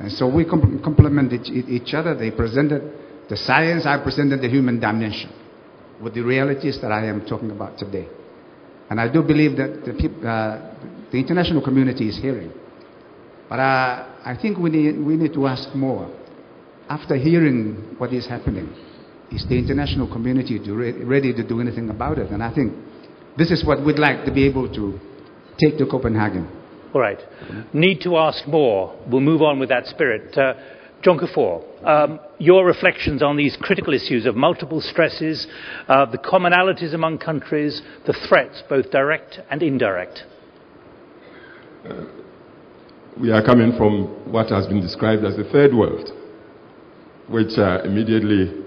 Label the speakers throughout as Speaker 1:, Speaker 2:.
Speaker 1: And so we complemented each other. They presented the science, I presented the human dimension with the realities that I am talking about today. And I do believe that the international community is hearing. But I think we need to ask more. After hearing what is happening, is the international community ready to do anything about it? And I think this is what we'd like to be able to take to Copenhagen.
Speaker 2: All right. Need to ask more. We'll move on with that spirit. John Kufuor, your reflections on these critical issues of multiple stresses, the commonalities among countries, the threats, both direct and indirect.
Speaker 3: We are coming from what has been described as the third world, which immediately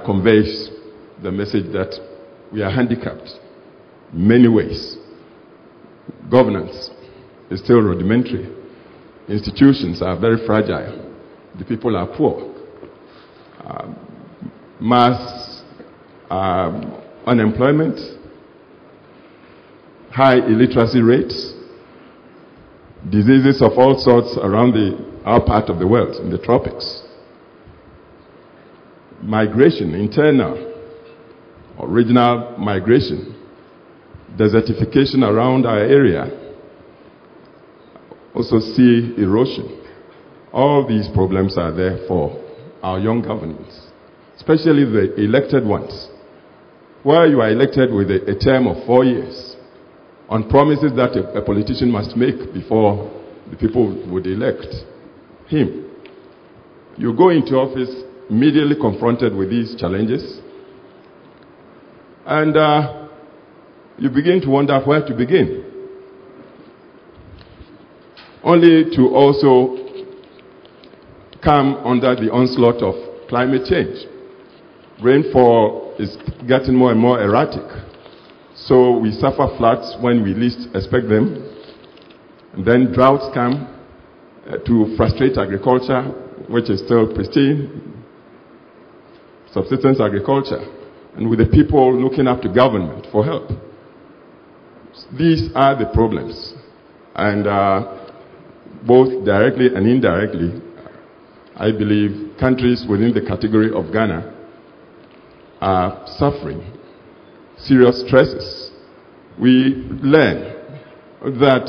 Speaker 3: conveys the message that we are handicapped in many ways. Governance is still rudimentary. Institutions are very fragile. The people are poor. Mass unemployment, high illiteracy rates, diseases of all sorts around our part of the world, in the tropics. Migration, internal or regional migration, desertification around our area, also sea erosion. All these problems are there for our young governments, especially the elected ones. Where you are elected with a term of 4 years, on promises that a politician must make before the people would elect him. You go into office immediately confronted with these challenges, and you begin to wonder where to begin, only to also come under the onslaught of climate change. Rainfall is getting more and more erratic, so we suffer floods when we least expect them, and then droughts come to frustrate agriculture, which is still pristine, subsistence agriculture, and with the people looking up to government for help. These are the problems, and both directly and indirectly, I believe countries within the category of Ghana are suffering serious stresses. We learn that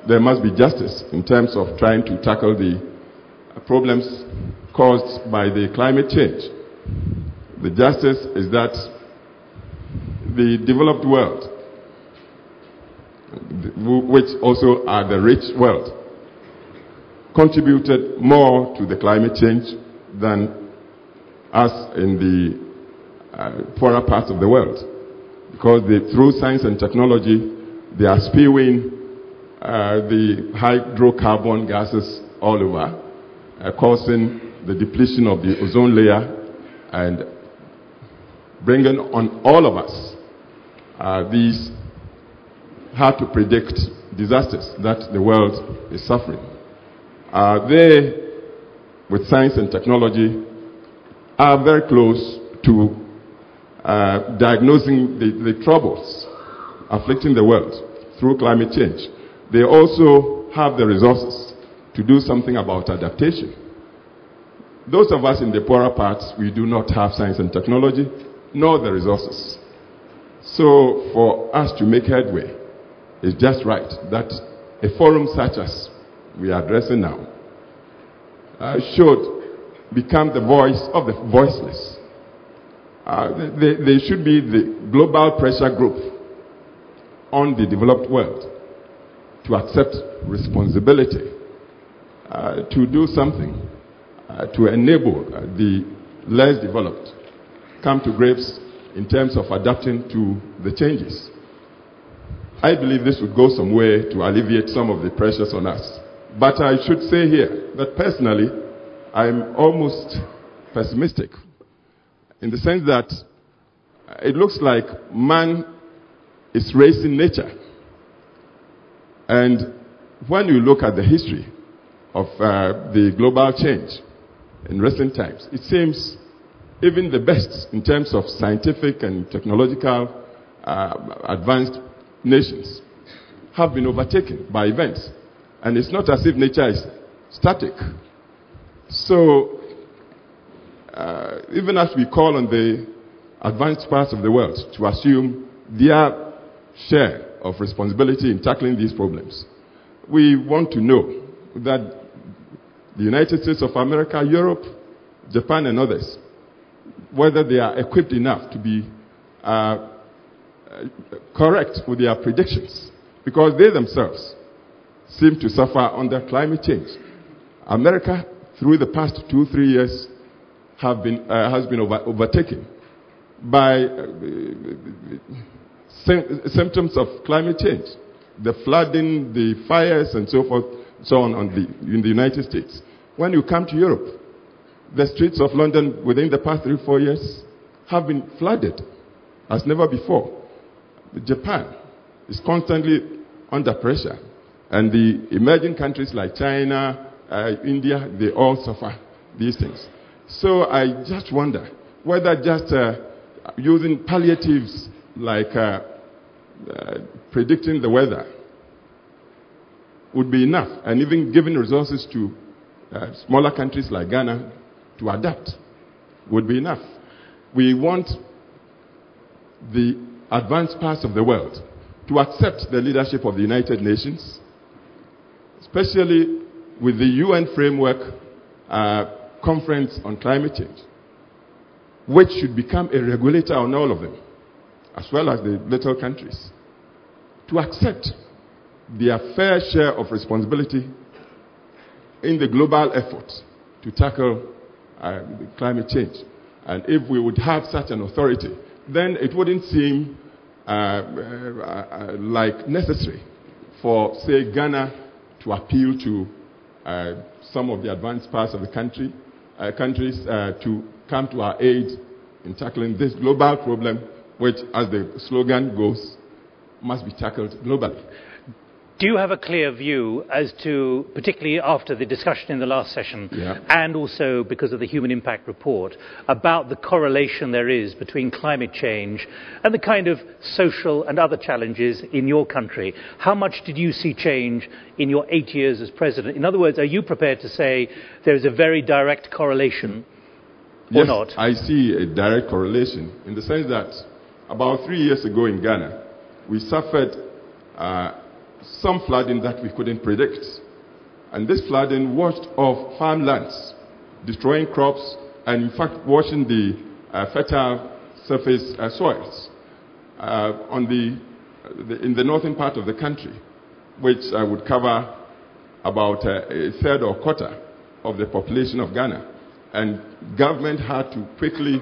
Speaker 3: there must be justice in terms of trying to tackle the problems caused by the climate change. The justice is that the developed world, which also are the rich world, contributed more to the climate change than us in the poorer parts of the world, because through science and technology they are spewing the hydrocarbon gases all over, causing the depletion of the ozone layer and bringing on all of us these hard to predict disasters that the world is suffering. They, with science and technology, are very close to diagnosing the troubles afflicting the world through climate change. They also have the resources to do something about adaptation. Those of us in the poorer parts, we do not have science and technology, nor the resources. So for us to make headway, it's just right that a forum such as we are addressing now should become the voice of the voiceless. They should be the global pressure group on the developed world to accept responsibility, to do something to enable the less developed come to grips in terms of adapting to the changes. I believe this would go some way to alleviate some of the pressures on us. But I should say here that personally, I'm almost pessimistic in the sense that it looks like man is racing nature. And when you look at the history of the global change in recent times, it seems even the best in terms of scientific and technological advanced nations have been overtaken by events. And it's not as if nature is static. So, even as we call on the advanced parts of the world to assume their share of responsibility in tackling these problems, we want to know that the United States of America, Europe, Japan, and others, whether they are equipped enough to be correct with their predictions, because they themselves seem to suffer under climate change. America, through the past 2-3 years, has been overtaken by symptoms of climate change, the flooding, the fires, and so forth, so on in the United States. When you come to Europe, the streets of London within the past 3-4 years have been flooded as never before. Japan is constantly under pressure, and the emerging countries like China, India, they all suffer these things. So I just wonder whether just using palliatives like predicting the weather would be enough, and even giving resources to smaller countries like Ghana to adapt would be enough. We want the advanced parts of the world to accept the leadership of the United Nations, especially with the UN framework conference on climate change, which should become a regulator on all of them, as well as the little countries, to accept their fair share of responsibility in the global effort to tackle climate change. And if we would have such an authority, then it wouldn't seem like necessary for, say, Ghana to appeal to some of the advanced parts of the countries to come to our aid in tackling this global problem, which, as the slogan goes, must be tackled globally.
Speaker 2: Do you have a clear view as to, particularly after the discussion in the last session, and also because of the Human Impact Report, about the correlation there is between climate change and the kind of social and other challenges in your country? How much did you see change in your 8 years as president? In other words, are you prepared to say there is a very direct correlation or not?
Speaker 3: Yes, I see a direct correlation in the sense that about 3 years ago in Ghana, we suffered some flooding that we couldn't predict. And this flooding washed off farmlands, destroying crops, and in fact washing the fertile surface soils in the northern part of the country, which would cover about a third or quarter of the population of Ghana. And government had to quickly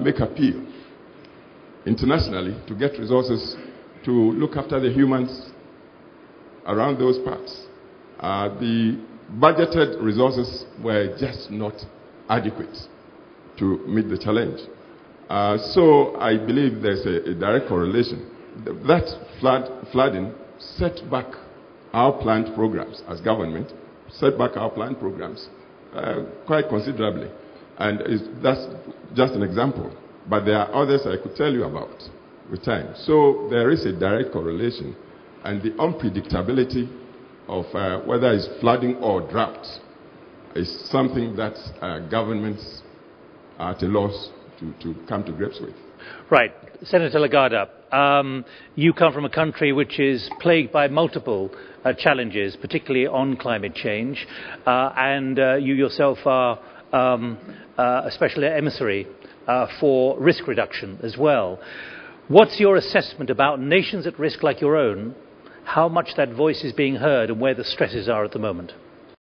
Speaker 3: make appeal internationally to get resources to look after the humans around those parts. The budgeted resources were just not adequate to meet the challenge. So I believe there's a direct correlation. That flooding set back our planned programs as government, set back our planned programs quite considerably. And that's just an example. But there are others I could tell you about with time. So there is a direct correlation. And the unpredictability of whether it's flooding or drought is something that governments are at a loss to come to grips with.
Speaker 2: Right. Senator Legarda, you come from a country which is plagued by multiple challenges, particularly on climate change, and you yourself are a special emissary for risk reduction as well. What's your assessment about nations at risk like your own, how much that voice is being heard and where the stresses are at the moment?